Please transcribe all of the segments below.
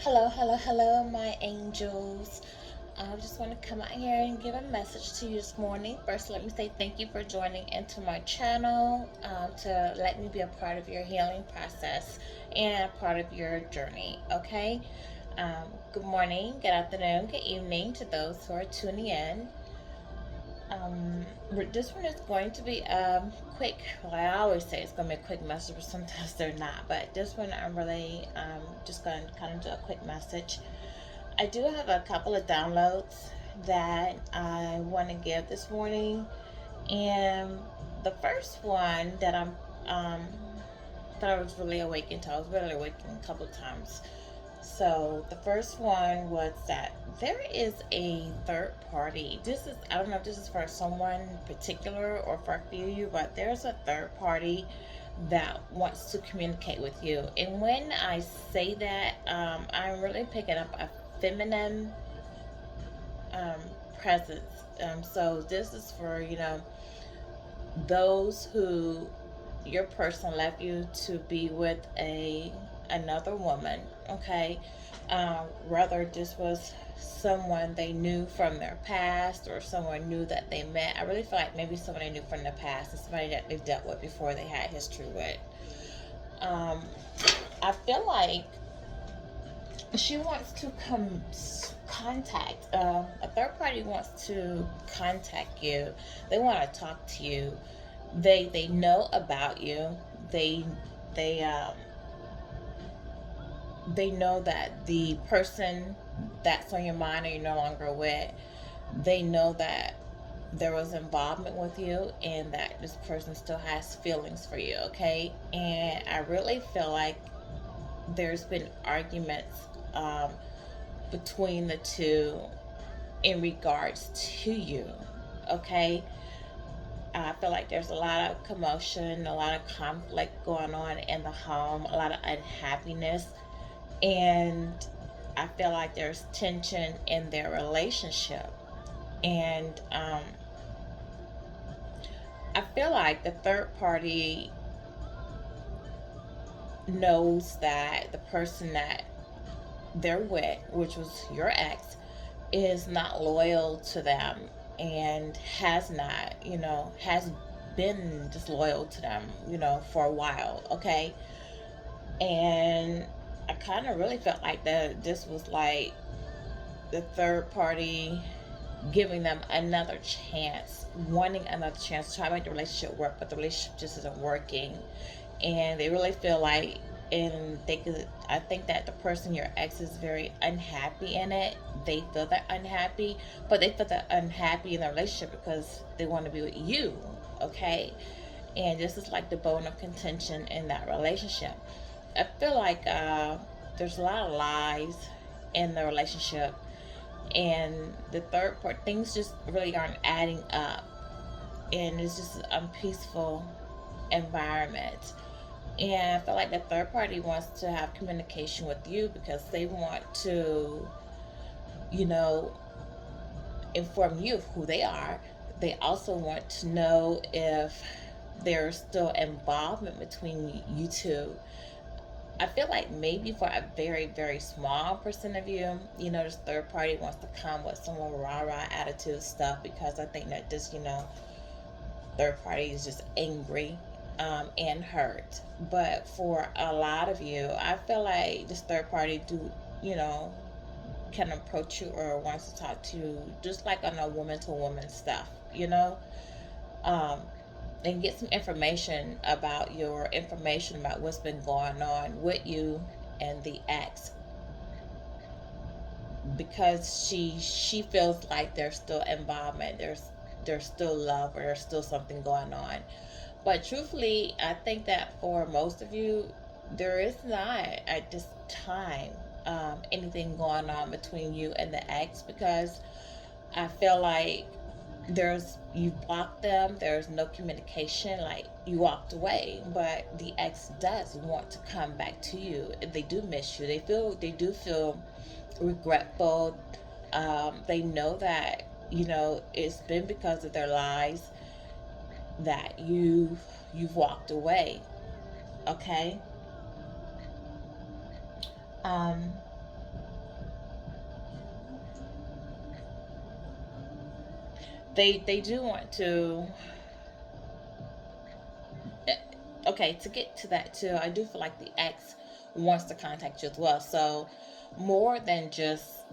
Hello, hello, hello, my angels. I just want to come out here and give a message to you this morning. First, let me say thank you for joining into my channel to let me be a part of your healing process and a part of your journey. Okay. Good morning, good afternoon, good evening to those who are tuning in. Um, this one is going to be quick. Well, I always say it's going to be a quick message, but sometimes they're not. But this one, I'm really just going to kind of do a quick message. I do have a couple of downloads that I want to give this morning, and the first one um, that I was really awakened to. I was really awakened a couple of times. So the first one was that there is a third party. This is, I don't know if this is for someone particular or for a few of you, but there's a third party that wants to communicate with you. And when I say that, I'm really picking up a feminine um, presence. So this is for, those who your person left you to be with another woman, okay? Whether this was someone they knew from their past or someone new that they met. I really feel like maybe someone they knew from the past and somebody that they've dealt with before they had history with. um, I feel like she wants to contact, a third party wants to contact you. They want to talk to you. They know about you. They they um they know that the person that's on your mind or you're no longer with, they know that there was involvement with you and that this person still has feelings for you, okay? And I really feel like there's been arguments um, between the two in regards to you, okay? I feel like there's a lot of commotion, a lot of conflict going on in the home, a lot of unhappiness, and I feel like there's tension in their relationship. And I feel like the third party knows that the person that they're with, which was your ex, is not loyal to them and has not, has been disloyal to them, for a while, okay? And I kind of really felt like that this was like the third party giving them another chance, wanting another chance to try to make the relationship work, but the relationship just isn't working. And they really feel like, and they could, I think that the person, your ex, is very unhappy in it. They feel that unhappy, but they feel that unhappy in the relationship because they want to be with you, okay? And this is like the bone of contention in that relationship. I feel like there's a lot of lies in the relationship, and the third part, things just really aren't adding up, and it's just an unpeaceful environment. And I feel like the third party wants to have communication with you because they want to, you know, inform you of who they are. They also want to know if there's still involvement between you two. I feel like maybe for a very, very small percent of you, this third party wants to come with some rah rah attitude stuff because I think that this, third party is just angry and hurt. But for a lot of you, I feel like this third party you know, can approach you or wants to talk to you just like on a woman to woman stuff, um, and get some information about what's been going on with you and the ex, because she feels like there's still involvement, there's still love, or there's still something going on. But truthfully, I think that for most of you, there is not at this time anything going on between you and the ex, because I feel like you blocked them, there's no communication, like you walked away, but the ex does want to come back to you. They do miss you. They do feel regretful. They know that it's been because of their lies that you've walked away. Okay. um They do want to. Okay, to get to that too, I do feel like the ex wants to contact you as well. So more than just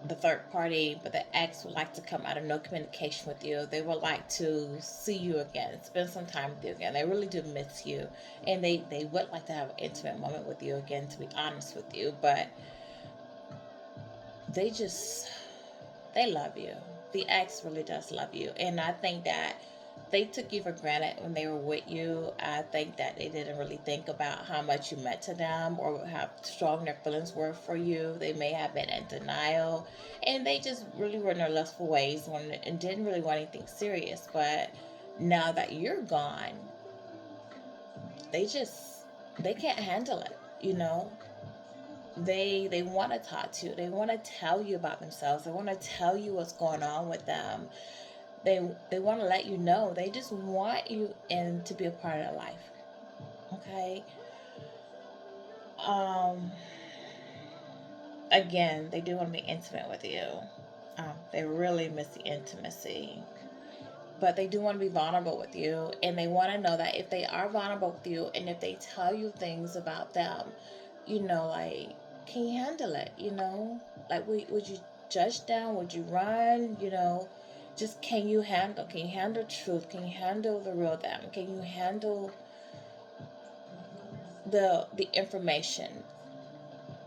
the third party, but the ex would like to come out of no communication with you. They would like to see you again, spend some time with you again. They really do miss you, and they would like to have an intimate moment with you again, to be honest with you. But they just, they love you. The ex really does love you, and I think that they took you for granted when they were with you. I think that they didn't really think about how much you meant to them or how strong their feelings were for you. They may have been in denial, and they just really were in their lustful ways and didn't really want anything serious. But now that you're gone, they just, they can't handle it. You know, they want to talk to you. They want to tell you about themselves. They want to tell you what's going on with them. They want to let you know. They just want you in to be a part of their life. Okay. Um. Again, they do want to be intimate with you. They really miss the intimacy, but they do want to be vulnerable with you, and they want to know that if they are vulnerable with you, and if they tell you things about them, you know, like, can you handle it? You know, like, would you judge them? Would you run? You know, just can you handle? Can you handle truth? Can you handle the real them? Can you handle the information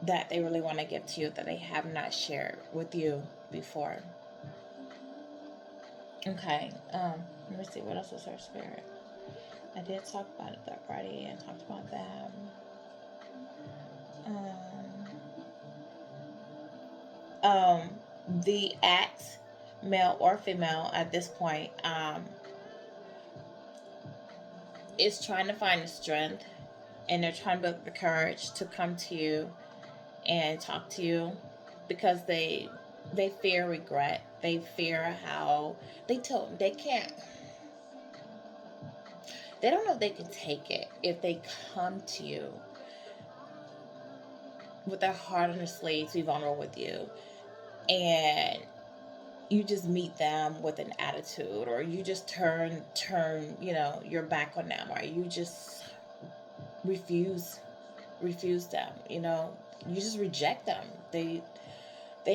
that they really want to give to you that they have not shared with you before? Okay. Let me see. What else was her spirit? I did talk about it that Friday and talked about that. Um, the ex, male or female, at this point, is trying to find the strength, and they're trying to build the courage to come to you and talk to you, because they fear regret. They fear how they can't. They don't know if they can take it if they come to you with their heart on their sleeve to be vulnerable with you, and you just meet them with an attitude, or you just turn your back on them, or you just refuse them. You just reject them. They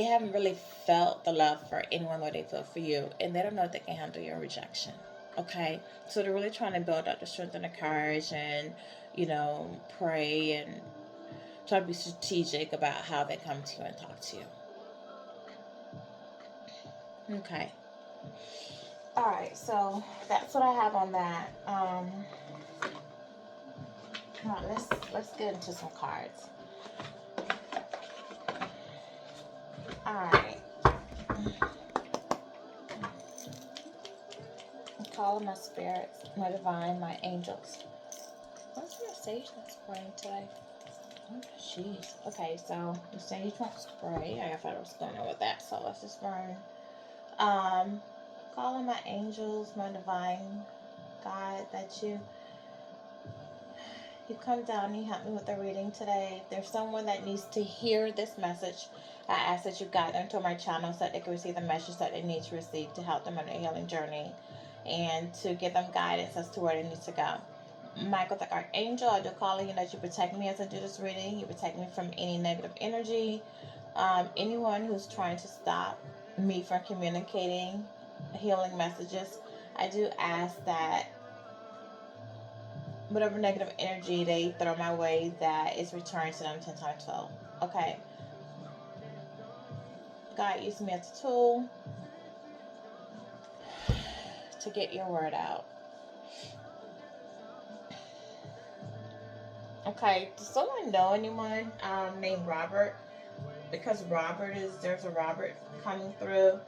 haven't really felt the love for anyone that they feel for you, and they don't know if they can handle your rejection. Okay, so they're really trying to build up the strength and the courage, and pray and try to be strategic about how they come to you and talk to you. Okay. All right, so that's what I have on that. Come on, let's get into some cards. All right. I'm calling my spirits, my divine, my angels. What's your sage not spraying today? Oh, jeez. Okay, so the sage won't spray. I thought I was going on with that, so let's just burn. Calling my angels, my divine God, that you come down and you help me with the reading today. If there's someone that needs to hear this message, I ask that you guide them to my channel so that they can receive the message that they need to receive to help them on their healing journey and to give them guidance as to where they need to go. Michael the Archangel, I do call you that you protect me as I do this reading. You protect me from any negative energy. Anyone who's trying to stop me from communicating healing messages, I do ask that whatever negative energy they throw my way, that is returned to them 10 times 12. Okay. God, use me as a tool to get your word out. Okay, does someone know anyone named Robert? Because there's a Robert coming through.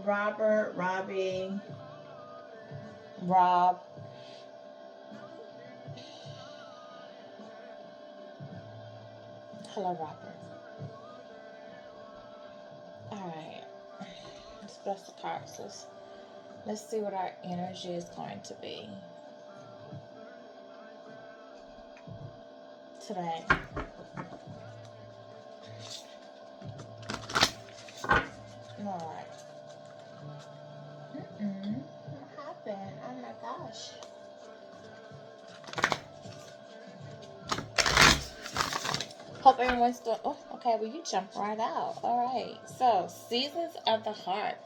Robert, Robbie, Rob. Hello, Robert. Alright. Let's bless the cards. Let's see what our energy is going to be today. Alright. What happened? Oh my gosh. Hope everyone's doing. Oh, okay. Well, you jumped right out. All right. So, seasons of the heart.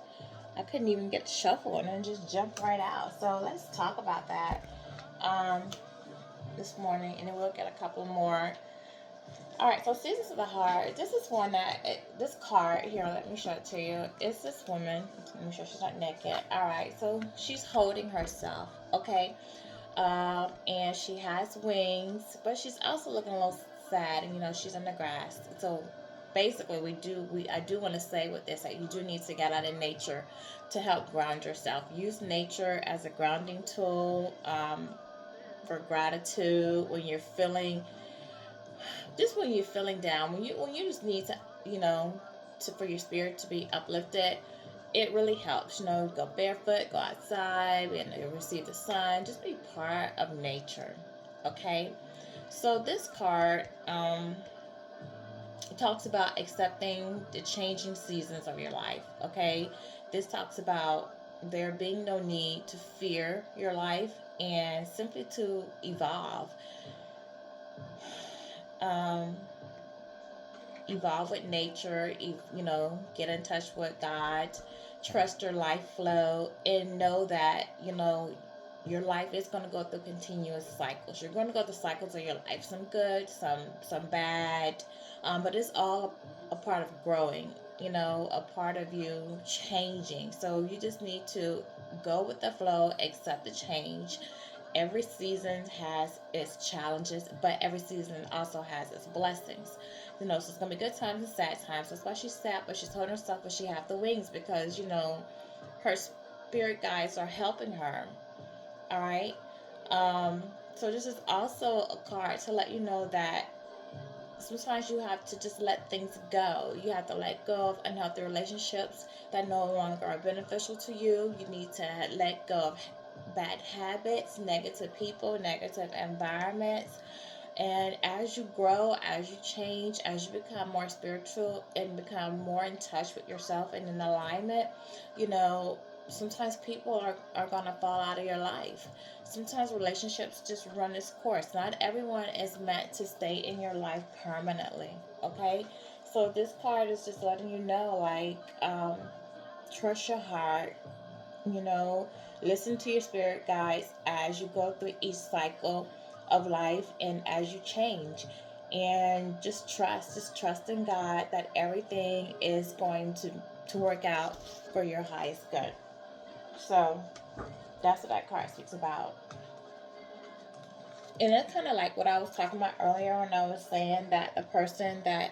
I couldn't even get the shuffle and then just jumped right out. So let's talk about that um, this morning, and then we'll get a couple more. All right. So, seasons of the heart. This is one that this card here. Let me show it to you. It's this woman. Let me make sure she's not naked. All right. So she's holding herself. Okay. And she has wings, but she's also looking a little sad, and she's in the grass. So basically, I do want to say with this that you do need to get out in nature to help ground yourself. Use nature as a grounding tool, for gratitude when you're feeling, just when you're feeling down, when you just need to, for your spirit to be uplifted. It really helps, go barefoot, go outside, and receive the sun. Just be part of nature, okay? So this card talks about accepting the changing seasons of your life, okay? This talks about there being no need to fear your life and simply to evolve. Um, Evolve with nature, get in touch with God, trust your life flow, and know that, your life is going to go through continuous cycles. You're going to go through cycles of your life, some good, some bad, but it's all a part of growing, a part of you changing. So you just need to go with the flow, accept the change. Every season has its challenges, but every season also has its blessings. So it's gonna be good times and sad times. That's why she's sad, but she's holding herself, but she have the wings because her spirit guides are helping her. All right. Um, so this is also a card to let you know that sometimes you have to just let things go. You have to let go of unhealthy relationships that no longer are beneficial to you. You need to let go of bad habits, negative people, negative environments. And as you grow, as you change, as you become more spiritual and become more in touch with yourself and in alignment, you know, sometimes people are going to fall out of your life. Sometimes relationships just run its course. Not everyone is meant to stay in your life permanently, okay? So this card is just letting you know, like, trust your heart, you know, listen to your spirit guides as you go through each cycle of life and as you change. And just trust in God that everything is going to work out for your highest good. So that's what that card speaks about. And it's kind of like what I was talking about earlier when I was saying that the person that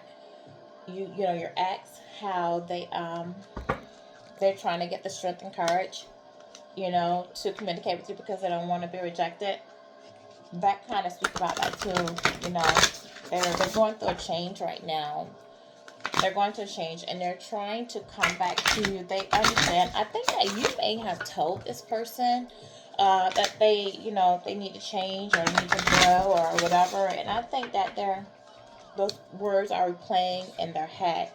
your ex, how they're trying to get the strength and courage, to communicate with you because they don't want to be rejected. That kind of speaks about that too. They're going through a change right now. They're going to change and they're trying to come back to you. They understand. I think that you may have told this person that they need to change or need to grow or whatever. And I think that those words are replaying in their head.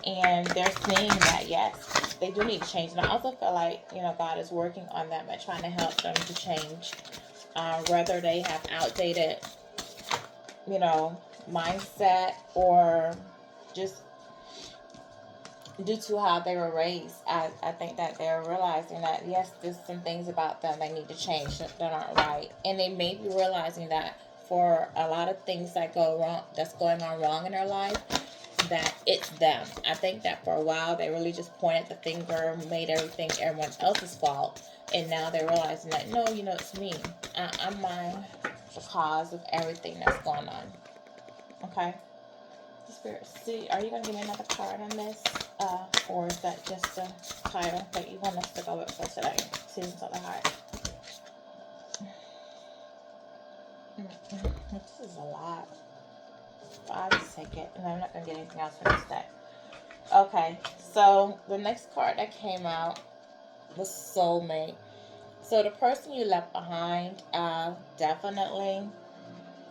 And they're seeing that, yes, they do need to change. And I also feel like, God is working on them and trying to help them to change. Whether they have outdated, mindset or just due to how they were raised. I think that they're realizing that, yes, there's some things about them they need to change that aren't right. And they may be realizing that for a lot of things that's going on wrong in their life, that it's them. I think that for a while they really just pointed the finger, made everyone else's fault, and now they're realizing that no, it's me. I'm the cause of everything that's going on. Okay. Spirit, see, are you gonna give me another card on this, or is that just the title that you want us to go with for today? Seasons of the Heart. This is a lot. I'll just take it, and I'm not gonna get anything else for this deck. Okay, so the next card that came out was Soulmate. So the person you left behind, definitely,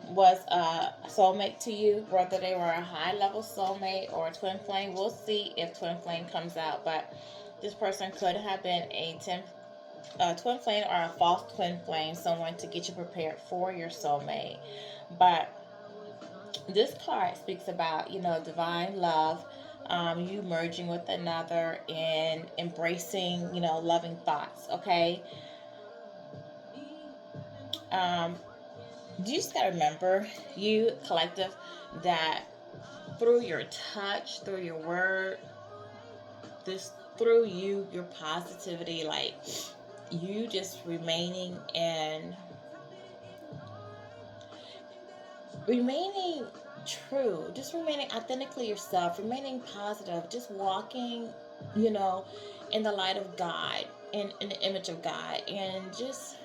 was a soulmate to you, whether they were a high level soulmate or a twin flame. We'll see if twin flame comes out, but this person could have been a twin flame or a false twin flame, someone to get you prepared for your soulmate. But this card speaks about, divine love, you merging with another and embracing, loving thoughts, okay? Um, you just gotta remember, you collective, that through your touch, through your word, this through you, your positivity, like you just remaining true, just remaining authentically yourself, remaining positive, just walking, you know, in the light of God, in the image of God, and just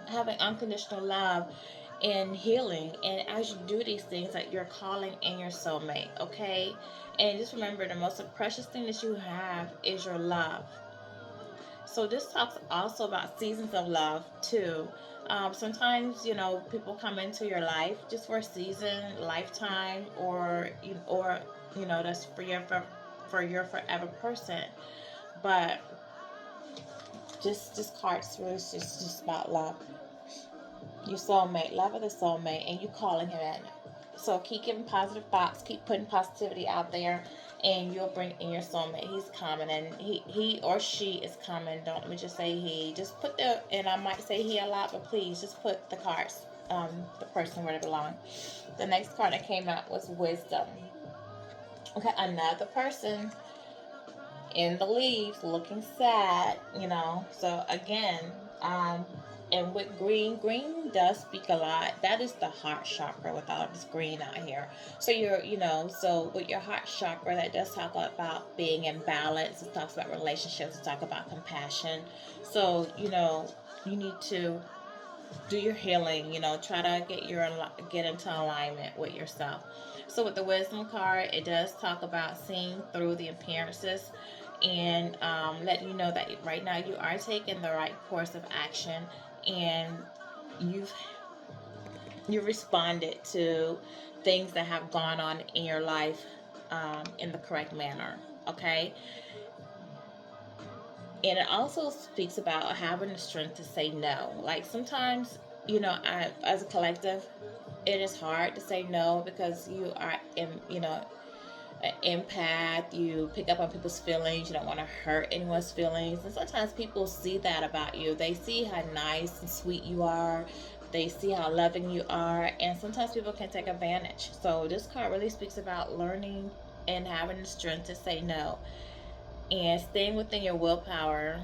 having unconditional love and healing. And as you do these things, that you're calling in your soulmate, okay? And just remember, the most precious thing that you have is your love. So this talks also about seasons of love too. Sometimes, people come into your life just for a season, lifetime, or that's for your forever person. But just this card's really just about love. Your soulmate, love of the soulmate, and you calling him in. So keep giving positive thoughts, keep putting positivity out there, and you'll bring in your soulmate. He's coming, and he or she is coming. Don't let me just say he. Just put and I might say he a lot, but please just put the cards, the person where they belong. The next card that came out was wisdom. Okay, another person in the leaves looking sad, So again, and with green does speak a lot. That is the heart chakra with all this green out here. So so with your heart chakra, that does talk about being in balance. It talks about relationships. It talks about compassion. So, you need to do your healing, try to get into alignment with yourself. So with the wisdom card, it does talk about seeing through the appearances, and letting you know that right now you are taking the right course of action, and you've you responded to things that have gone on in your life, in the correct manner, okay? And it also speaks about having the strength to say no. Like sometimes, as a collective, it is hard to say no because you are an empath. You pick up on people's feelings. You don't want to hurt anyone's feelings. And sometimes people see that about you. They see how nice and sweet you are. They see how loving you are. And sometimes people can take advantage. So this card really speaks about learning and having the strength to say no, and staying within your willpower.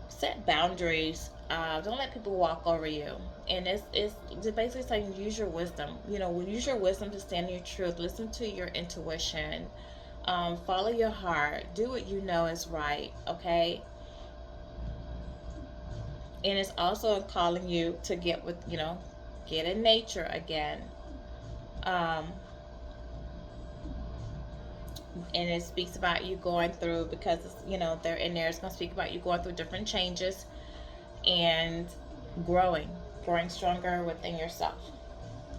Set boundaries. Don't let people walk over you. And it's basically saying use your wisdom. Use your wisdom to stand in your truth. Listen to your intuition. Follow your heart. Do what you know is right. Okay. And it's also calling you to get in nature again. Um, and it speaks about you going through, because they're in there. It's going to speak about you going through different changes and growing stronger within yourself.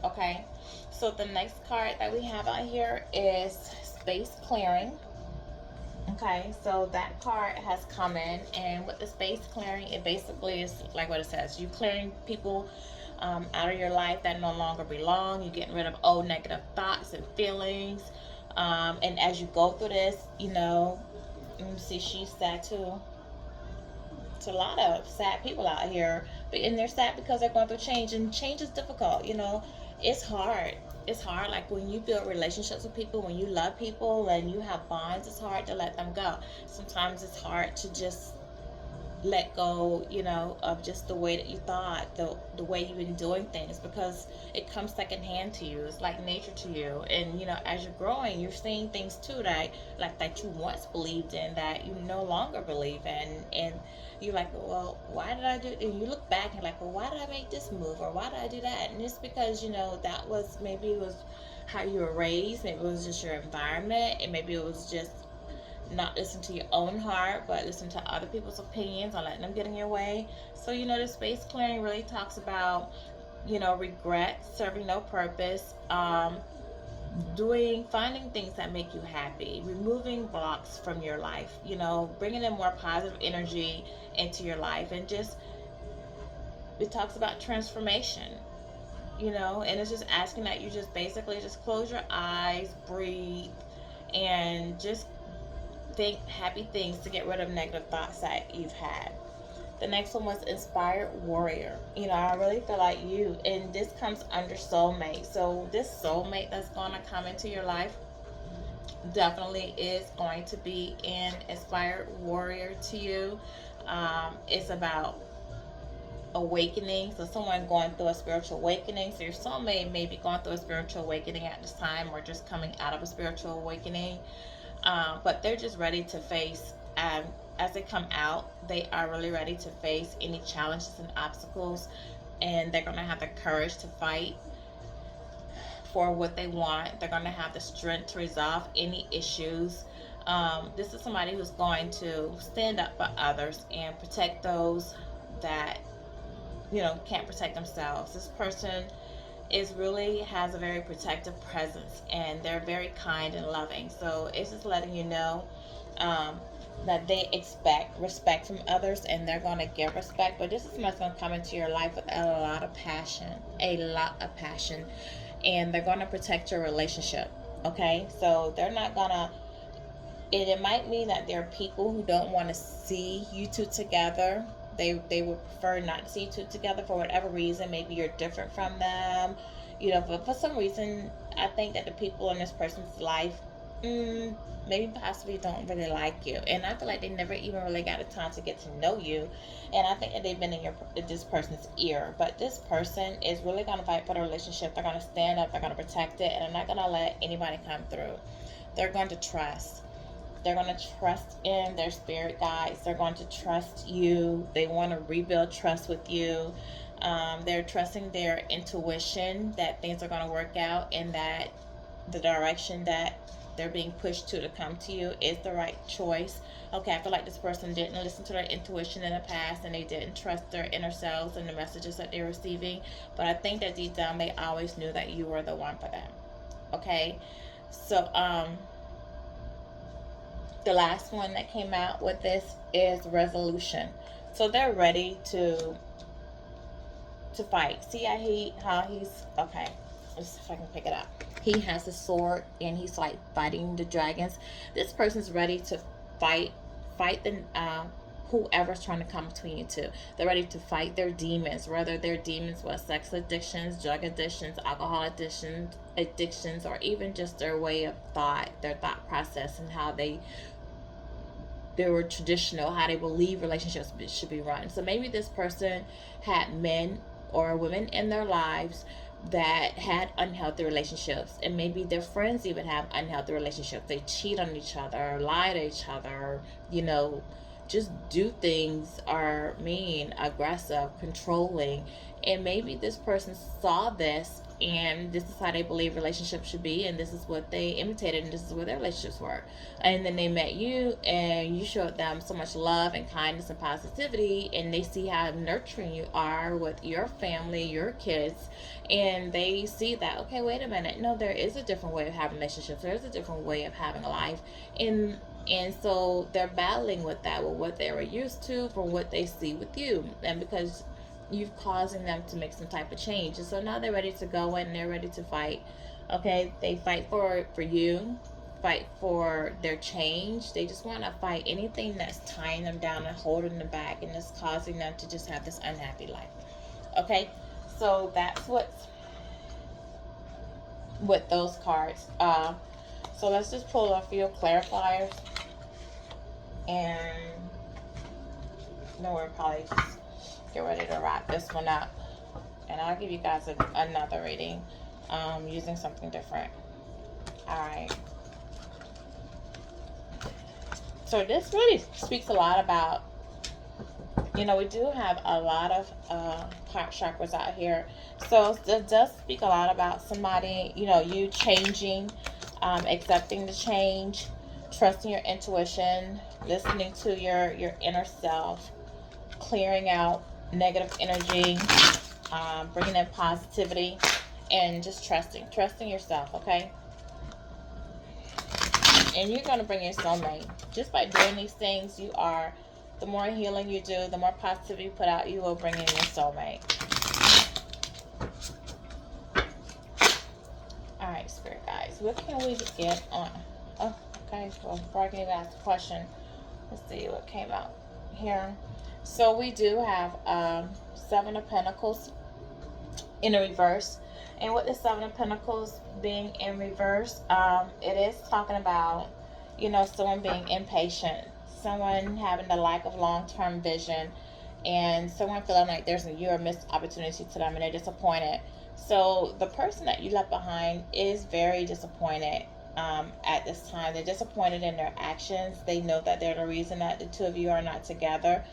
Okay, so the next card that we have out here is space clearing. Okay, so that card has come in, and with the space clearing, it basically is like what it says. You clearing people out of your life that no longer belong. You're getting rid of old negative thoughts and feelings. And as you go through this, let me see, she's sad too. It's a lot of sad people out here, and they're sad because they're going through change, and change is difficult. It's hard. It's hard. Like when you build relationships with people, when you love people and you have bonds, it's hard to let them go. Sometimes it's hard to just let go, of just the way that you thought, the way you've been doing things, because it comes secondhand to you. It's like nature to you. And as you're growing, you're seeing things too that you once believed in that you no longer believe in. And you're like, well, why did I do it? And you look back and like, well, why did I make this move, or why did I do that? And it's because that was, maybe it was how you were raised, maybe it was just your environment, and maybe it was just not listen to your own heart, but listen to other people's opinions, or letting them get in your way. So the space clearing really talks about regret, serving no purpose, finding things that make you happy, removing blocks from your life, bringing in more positive energy into your life. And just, it talks about transformation, and it's just asking that you just basically just close your eyes, breathe, and just think happy things to get rid of negative thoughts that you've had. The next one was inspired warrior. I really feel like you, and this comes under soulmate. So this soulmate that's going to come into your life definitely is going to be an inspired warrior to you. It's about awakening. So someone going through a spiritual awakening. So your soulmate may be going through a spiritual awakening at this time, or just coming out of a spiritual awakening. But they're just ready to face, as they come out, they are really ready to face any challenges and obstacles, and they're going to have the courage to fight for what they want. They're going to have the strength to resolve any issues. This is somebody who's going to stand up for others and protect those that can't protect themselves. This person has a very protective presence, and they're very kind and loving. So it's just letting you know that they expect respect from others, and they're going to give respect. But this is somebody's going to come into your life with a lot of passion, and they're going to protect your relationship. Okay, so they're not going to. It might mean that there are people who don't want to see you two together. They would prefer not to see you two together for whatever reason. Maybe you're different from them, but for some reason, I think that the people in this person's life, maybe possibly don't really like you. And I feel like they never even really got a time to get to know you. And I think that they've been in this person's ear. But this person is really going to fight for the relationship. They're going to stand up. They're going to protect it. And they're not going to let anybody come through. They're going to trust. They're going to trust in their spirit guides. They're going to trust you. They want to rebuild trust with you. They're trusting their intuition that things are going to work out, and that the direction that they're being pushed to come to you is the right choice. Okay, I feel like this person didn't listen to their intuition in the past, and they didn't trust their inner selves and the messages that they're receiving. But I think that deep down they always knew that you were the one for them. Okay, so the last one that came out with this is resolution. So they're ready to fight. See how he's okay. Let's see if I can pick it up. He has a sword, and he's like fighting the dragons. This person's ready to fight the whoever's trying to come between you two. They're ready to fight their demons, whether their demons was sex addictions, drug addictions, alcohol addictions, or even just their way of thought, their thought process, and how they were traditional, how they believe relationships should be run. So maybe this person had men or women in their lives that had unhealthy relationships, and maybe their friends even have unhealthy relationships. They cheat on each other, lie to each other, just do things, are mean, aggressive, controlling. And maybe this person saw this, and this is how they believe relationships should be, and this is what they imitated, and this is what their relationships were. And then they met you, and you showed them so much love and kindness and positivity, and they see how nurturing you are with your family, your kids, and they see that, okay, wait a minute, no, there is a different way of having relationships, there's a different way of having a life. And so they're battling with that, with what they were used to, for what they see with you, and because you've causing them to make some type of change. And so now they're ready to go in, they're ready to fight. Okay, they fight for you, fight for their change. They just want to fight anything that's tying them down and holding them back, and is causing them to just have this unhappy life. Okay, so that's what's with those cards. So let's just pull a few clarifiers, and then we'll probably just get ready to wrap this one up, and I'll give you guys another reading using something different. All right, so this really speaks a lot about, we do have a lot of heart chakras out here, so it does speak a lot about somebody, you changing, accepting the change, trusting your intuition, listening to your inner self, clearing out negative energy, bringing in positivity, and just trusting yourself, okay? And you're going to bring your soulmate. Just by doing these things, the more healing you do, the more positivity you put out, you will bring in your soulmate. All right, spirit guys, what can we get on? Oh, okay. Well, before I can even ask the question, let's see what came out here. So we do have Seven of Pentacles in a reverse. And with the Seven of Pentacles being in reverse, it is talking about, someone being impatient, someone having the lack of long-term vision, and someone feeling like you're a missed opportunity to them and they're disappointed. So the person that you left behind is very disappointed at this time. They're disappointed in their actions. They know that they're the reason that the two of you are not together.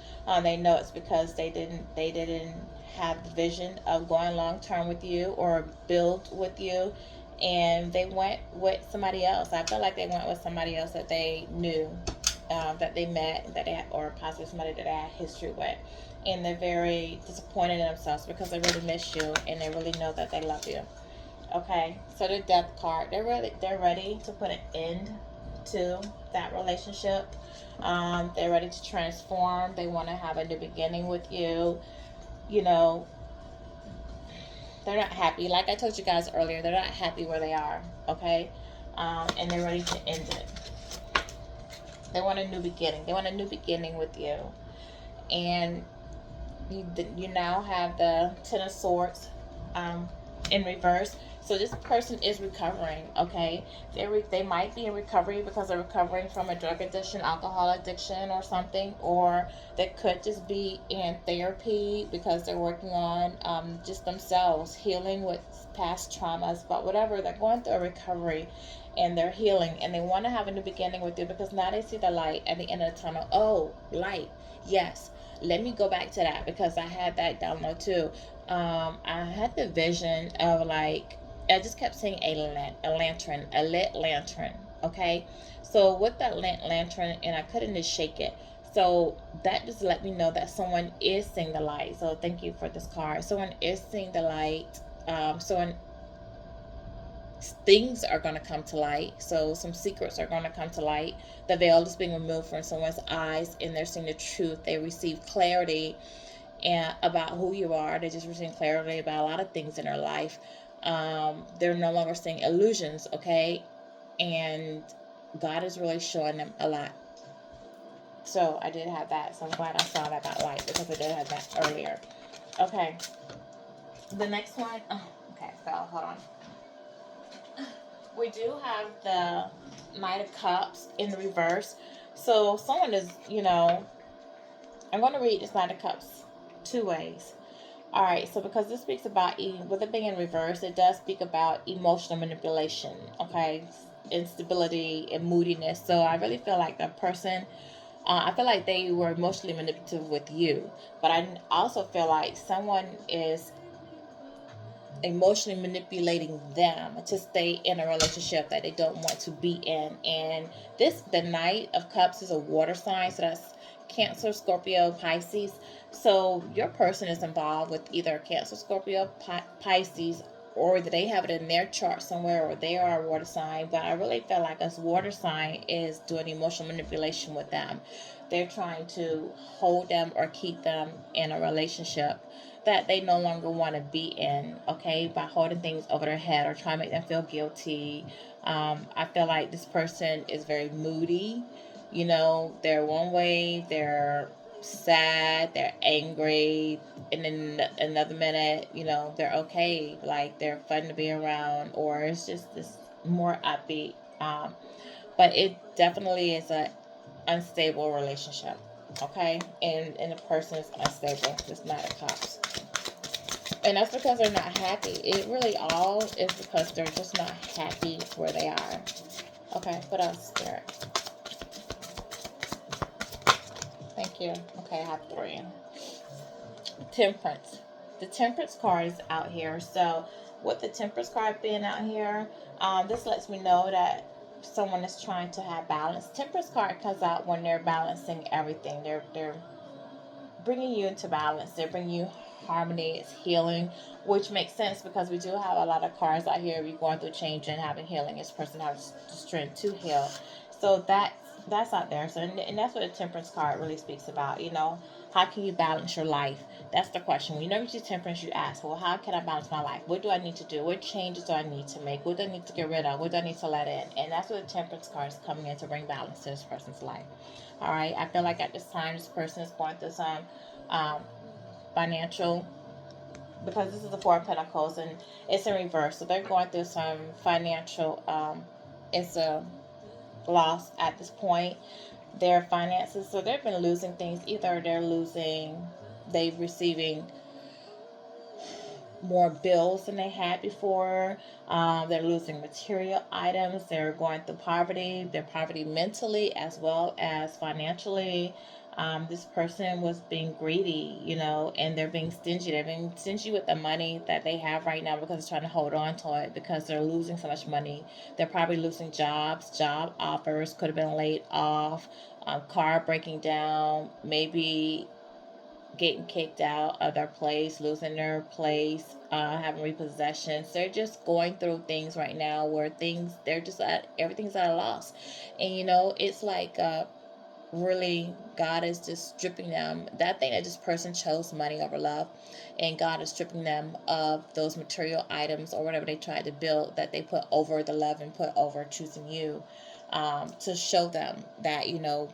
They know it's because they didn't have the vision of going long term with you or build with you, and they went with somebody else. I feel like they went with somebody else that they knew, that they met, or possibly somebody that they had history with, and they're very disappointed in themselves because they really miss you and they really know that they love you. Okay, so the Death card, they're ready to put an end to that relationship. They're ready to transform. They want to have a new beginning with you. They're not happy. Like I told you guys earlier, they're not happy where they are. Okay, and they're ready to end it. They want a new beginning. They want a new beginning with you, and you now have the Ten of Swords in reverse. So this person is recovering, okay? They might be in recovery because they're recovering from a drug addiction, alcohol addiction, or something, or they could just be in therapy because they're working on just themselves, healing with past traumas. But whatever, they're going through a recovery and they're healing, and they want to have a new beginning with you because now they see the light at the end of the tunnel. Oh, light, yes. Let me go back to that because I had that download too. I had the vision of, like, I just kept saying a lantern, a lit lantern. Okay, so with that lit lantern, and I couldn't just shake it. So that just let me know that someone is seeing the light. So thank you for this card. Someone is seeing the light. Someone things are going to come to light. So some secrets are going to come to light. The veil is being removed from someone's eyes, and they're seeing the truth. They receive clarity and about who you are. They're just receiving clarity about a lot of things in their life. They're no longer seeing illusions, okay? And God is really showing them a lot. So I did have that. So I'm glad I saw that about light because I did have that earlier. Okay. The next one. Oh, okay, fell. Hold on. We do have the Knight of Cups in the reverse. So someone is, I'm going to read this Knight of Cups two ways. All right, so because this speaks about, with it being in reverse, it does speak about emotional manipulation, okay, instability and moodiness. So I really feel like the person, I feel like they were emotionally manipulative with you, but I also feel like someone is emotionally manipulating them to stay in a relationship that they don't want to be in. And the Knight of Cups is a water sign, so that's Cancer, Scorpio, Pisces. So your person is involved with either Cancer, Scorpio, Pisces, or they have it in their chart somewhere, or they are a water sign. But I really feel like a water sign is doing emotional manipulation with them. They're trying to hold them or keep them in a relationship that they no longer want to be in, okay, by holding things over their head or trying to make them feel guilty. I feel like this person is very moody. They're one way, they're sad, they're angry, and then another minute, they're okay, like they're fun to be around, or it's just this more upbeat. But it definitely is a unstable relationship, okay, and the person is unstable. It's not a cops, and that's because they're not happy. It really all is because they're just not happy where they are. Okay, what else, Spirit? Thank you. Okay, I have 3. Temperance. The Temperance card is out here. So with the Temperance card being out here, this lets me know that someone is trying to have balance. Temperance card comes out when they're balancing everything. They're bringing you into balance. They're bringing you harmony, it's healing, which makes sense because we do have a lot of cards out here. We're going through change and having healing. This person has the strength to heal. So that's out there. So and that's what the temperance card really speaks about. How can you balance your life? That's the question. When you never see temperance, you ask, well, how can I balance my life? What do I need to do? What changes do I need to make? What do I need to get rid of? What do I need to let in? And that's what the temperance card is coming in to bring balance to this person's life. All right. I feel like at this time, this person is going through some um, financial, because this is the Four of Pentacles and it's in reverse. So they're going through some financial, it's a loss at this point, their finances. So they've been losing things. Either they're receiving more bills than they had before. They're losing material items. They're going through poverty. They're poverty mentally as well as financially. This person was being greedy, and they're being stingy. They're being stingy with the money that they have right now because they're trying to hold on to it because they're losing so much money. They're probably losing jobs, job offers, could have been laid off, car breaking down, maybe getting kicked out of their place, losing their place, having repossessions. They're just going through things right now where everything's at a loss. And it's like really God is just stripping them. That thing that this person chose money over love, and God is stripping them of those material items or whatever they tried to build that they put over the love and put over choosing you, to show them that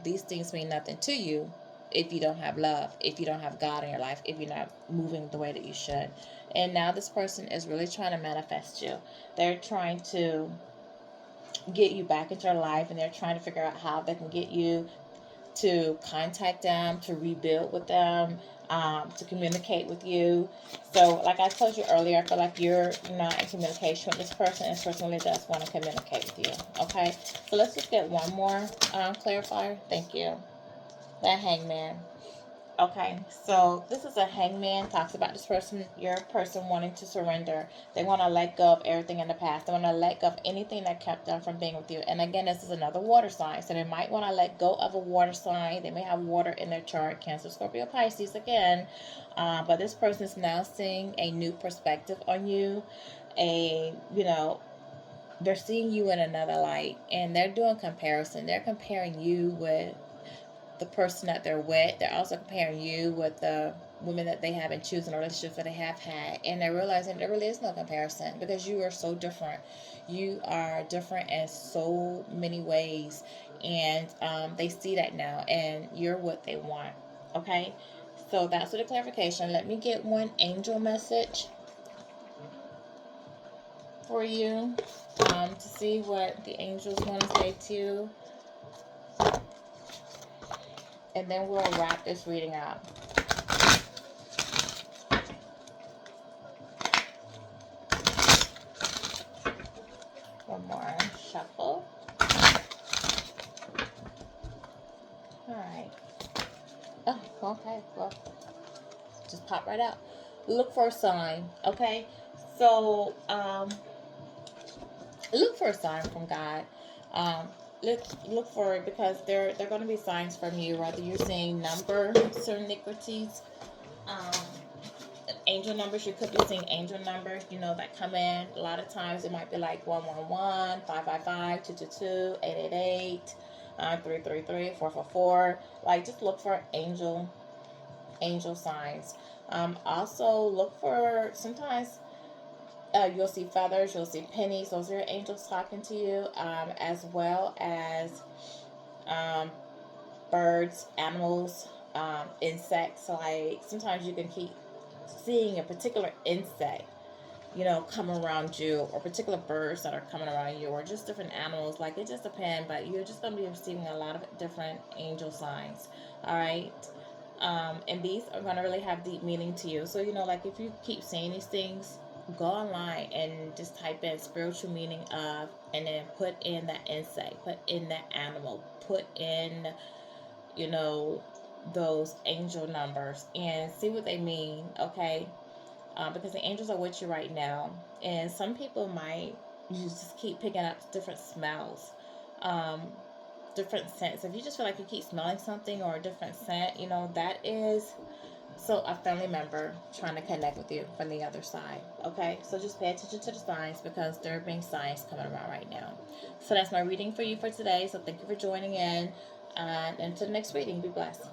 these things mean nothing to you if you don't have love, if you don't have God in your life, if you're not moving the way that you should. And now this person is really trying to manifest you. They're trying to get you back into their life, and they're trying to figure out how they can get you to contact them, to rebuild with them, to communicate with you. So like I told you earlier, I feel like you're not in communication with this person, and this person really does want to communicate with you. Okay, so let's just get one more clarifier. Thank you. That Hangman. Okay, so this is a hangman. Talks about this person, your person wanting to surrender. They want to let go of everything in the past. They want to let go of anything that kept them from being with you. And again, this is another water sign. So they might want to let go of a water sign. They may have water in their chart. Cancer, Scorpio, Pisces again. But this person is now seeing a new perspective on you. They're seeing you in another light. And they're doing comparison. They're comparing you with the person that they're with. They're also comparing you with the women that they have been choosing, relationships that they have had, and they're realizing there really is no comparison because you are so different. You are different in so many ways, and they see that now, and you're what they want. Okay, so that's the clarification. Let me get one angel message for you, to see what the angels want to say to you, and then we'll wrap this reading up. One more shuffle. Alright. Oh, okay. Well, just pop right out. Look for a sign. Okay. So, look for a sign from God. Um, look for it, because they're going to be signs from you. Whether you're seeing number synchronicities, angel numbers. You could be seeing angel numbers, that come in. A lot of times it might be like 111, 555, 222, 888, 333, 444. Like, just look for angel signs. Also look for, sometimes you'll see feathers, you'll see pennies. Those are angels talking to you, as well as birds, animals, insects. Like, sometimes you can keep seeing a particular insect, come around you, or particular birds that are coming around you, or just different animals. Like, it just depends, but you're just going to be receiving a lot of different angel signs. All right. And these are going to really have deep meaning to you. So, like, if you keep seeing these things, go online and just type in spiritual meaning of, and then put in that insect, put in that animal, put in, those angel numbers, and see what they mean. Okay. Because the angels are with you right now. And some people might, you just keep picking up different smells, different scents. If you just feel like you keep smelling something or a different scent, that is So a family member trying to connect with you from the other side. Okay, so just pay attention to the signs because there are being signs coming around right now. So that's my reading for you for today. So thank you for joining in, and until the next reading, be blessed.